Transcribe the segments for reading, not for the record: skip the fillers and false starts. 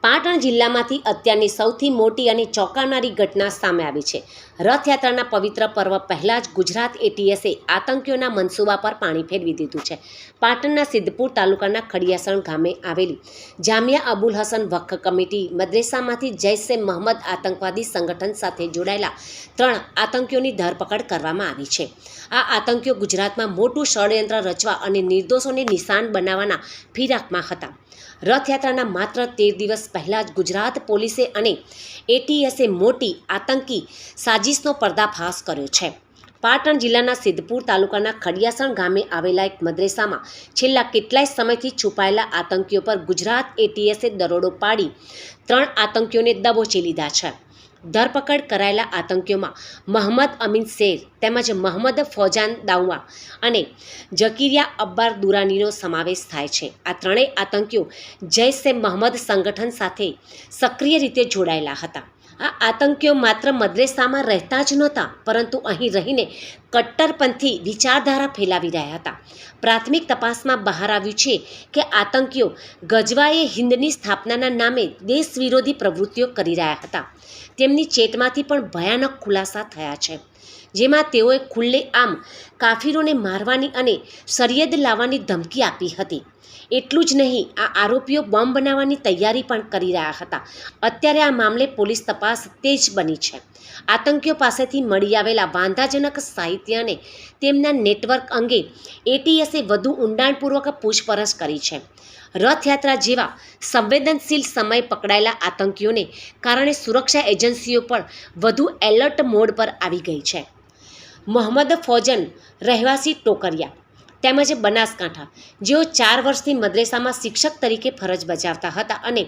પાટણ જિલ્લામાંથી અત્યારની સૌથી મોટી અને ચોંકાવનારી ઘટના સામે આવી છે। રથયાત્રાના પવિત્ર પર્વ પહેલાં જ ગુજરાત એટીએસે આતંકીઓના મનસૂબા પર પાણી ફેરવી દીધું છે। પાટણના સિદ્ધપુર તાલુકાના ખડિયાસણ ગામે આવેલી જામિયા અબુલ હસન વક્ફ કમિટી મદ્રેસામાંથી જૈશ એ મહમ્મદ આતંકવાદી સંગઠન સાથે જોડાયેલા 3 આતંકીઓની ધરપકડ કરવામાં આવી છે। આ આતંકીઓ ગુજરાતમાં મોટું ષડયંત્ર રચવા અને નિર્દોષોને નિશાન બનાવવાના ફિરાકમાં હતા। રથયાત્રાના માત્ર 13 દિવસ પહેલાં જ ગુજરાત પોલીસે અને એટીએસે મોટી આતંકી સાજિશનો પર્દાફાશ કર્યો છે। પાટણ જિલ્લાના સિદ્ધપુર તાલુકાના ખડિયાસણ ગામે આવેલા એક મદ્રેસામાં છેલ્લા કેટલાય સમયથી છુપાયેલા આતંકીઓ પર ગુજરાત એટીએસે દરોડો પાડી 3 આતંકીઓને દબોચી લીધા છે। ધરપકડ કરાયેલા આતંકીઓમાં મોહમ્મદ અમીન શેર તેમજ મોહમ્મદ ફૌજાન દાઉવા અને જકીરિયા અબ્બાર દુરાનીનો સમાવેશ થાય છે। આ ત્રણેય આતંકીઓ જૈશ એ મહમ્મદ સંગઠન સાથે સક્રિય રીતે જોડાયેલા હતા। આ આતંકીઓ માત્ર મદ્રેસામાં રહેતા જ નહોતા, પરંતુ અહીં રહીને કટ્ટરપંથી વિચારધારા ફેલાવી રહ્યા હતા। પ્રાથમિક તપાસમાં બહાર આવ્યું છે કે આતંકીઓ ગજવાએ હિન્દની સ્થાપનાના નામે દેશ વિરોધી પ્રવૃત્તિઓ કરી રહ્યા હતા। તેમની ચેટમાંથી પણ ભયાનક ખુલાસા થયા છે, જેમાં તેઓએ ખુલ્લેઆમ કાફીરોને મારવાની અને શરિયત લાવવાની ધમકી આપી હતી। એટલું જ નહીં, આ આરોપીઓ બોમ્બ બનાવવાની તૈયારી પણ કરી રહ્યા હતા। અત્યારે આ મામલે પોલીસ તપાસ તેજ બની છે। આતંકીઓ પાસેથી મળી આવેલા વાંધાજનક સાહિત્ય અને તેમના નેટવર્ક અંગે એટીએસે વધુ ઊંડાણપૂર્વક પૂછપરછ કરી છે। રથયાત્રા જેવા સંવેદનશીલ સમયે પકડાયેલા આતંકીઓને કારણે સુરક્ષા એજન્સીઓ પણ વધુ એલર્ટ મોડ પર આવી ગઈ છે। મોહમ્મદ ફૌજાન રહેવાસી ટોકરિયા તેમજ બનાસકાંઠા, જેઓ 4 વર્ષથી મદ્રેસામાં શિક્ષક તરીકે ફરજ બજાવતા હતા અને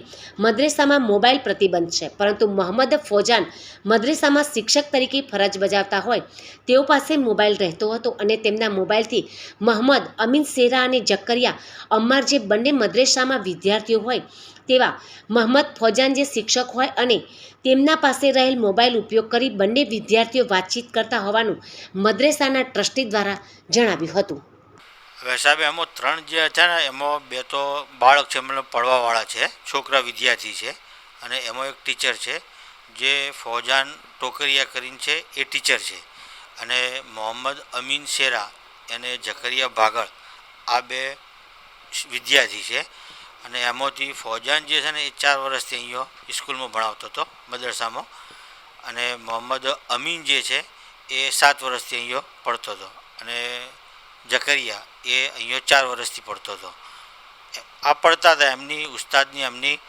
મદ્રેસામાં મોબાઈલ પ્રતિબંધ છે, પરંતુ મોહમ્મદ ફૌજાન મદ્રેસામાં શિક્ષક તરીકે ફરજ બજાવતા હોય તેઓ પાસે મોબાઈલ રહેતો હતો અને તેમના મોબાઈલથી મોહમ્મદ અમીન શેરા અને જકરિયા અમ્માર જે બંને મદ્રેસામાં વિદ્યાર્થીઓ હોય તેવા મોહમ્મદ ફૌજાન જે શિક્ષક હોય અને તેમના પાસે રહેલ મોબાઈલ ઉપયોગ કરી બંને વિદ્યાર્થીઓ વાતચીત કરતા હોવાનું મદ્રેસાના ટ્રસ્ટી દ્વારા જણાવ્યું હતું। હવે સાહેબ એમાં 3 જે હતા ને એમાં 2 તો બાળક છે, મતલબ પડવાવાળા છે, છોકરા વિદ્યાર્થી છે, અને એમાં એક ટીચર છે જે ફૌજાન ટોકરિયા કરીને છે, એ ટીચર છે, અને મોહમ્મદ અમીન શેરા અને જકરિયા ભાગળ આ 2 વિદ્યાર્થી છે। અને એમાંથી ફૌજાન જે છે ને એ 4 વર્ષથી અહીંયા સ્કૂલમાં ભણાવતો હતો મદ્રસામાં, અને મોહમ્મદ અમીન જે છે એ 7 વર્ષથી અહીંયા પડતો હતો, અને જકરિયા એ અહીંયા 4 વર્ષથી પડતો હતો। આ પડતા હતા એમની ઉસ્તાદની એમની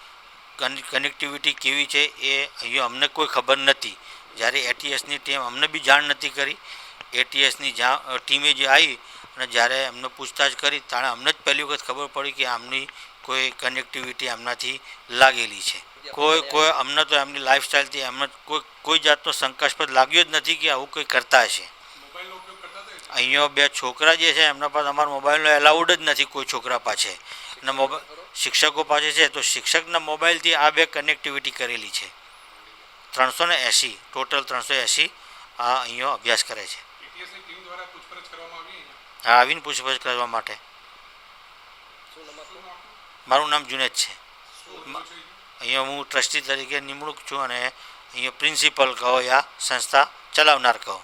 કનેક્ટિવિટી કેવી છે એ અહીંયા અમને કોઈ ખબર નથી। જ્યારે એટીએસની ટીમ અમને બી જાણ નથી કરી। એટીએસની ટીમે જે આવી અને જ્યારે એમને પૂછતાછ કરી ત્યારે અમને જ પહેલી વખત ખબર પડી કે આમની કોઈ કનેક્ટિવિટી એમનાથી લાગેલી છે। કોઈ અમને તો એમની લાઈફસ્ટાઈલથી એમને કોઈ જાતનો શંકાસ્પદ લાગ્યો જ નથી કે આવું કંઈ કરતા હશે। અહીંયા 2 છોકરા જે છે એમના પાસે અમારા મોબાઈલનો એલાઉડ જ નથી કોઈ છોકરા પાસે, અને શિક્ષકો પાસે છે તો શિક્ષકના મોબાઈલથી આ 2 કનેક્ટિવિટી કરેલી છે। 380 ટોટલ 380 આ અહીંયા અભ્યાસ કરે છે। હા, આવીને પૂછપરછ કરવા માટે। મારું નામ જુનેદ છે। અહીંયા હું ટ્રસ્ટી તરીકે નિમણૂક છું અને અહીંયા પ્રિન્સિપલ કહો યા સંસ્થા ચલાવનાર કહો।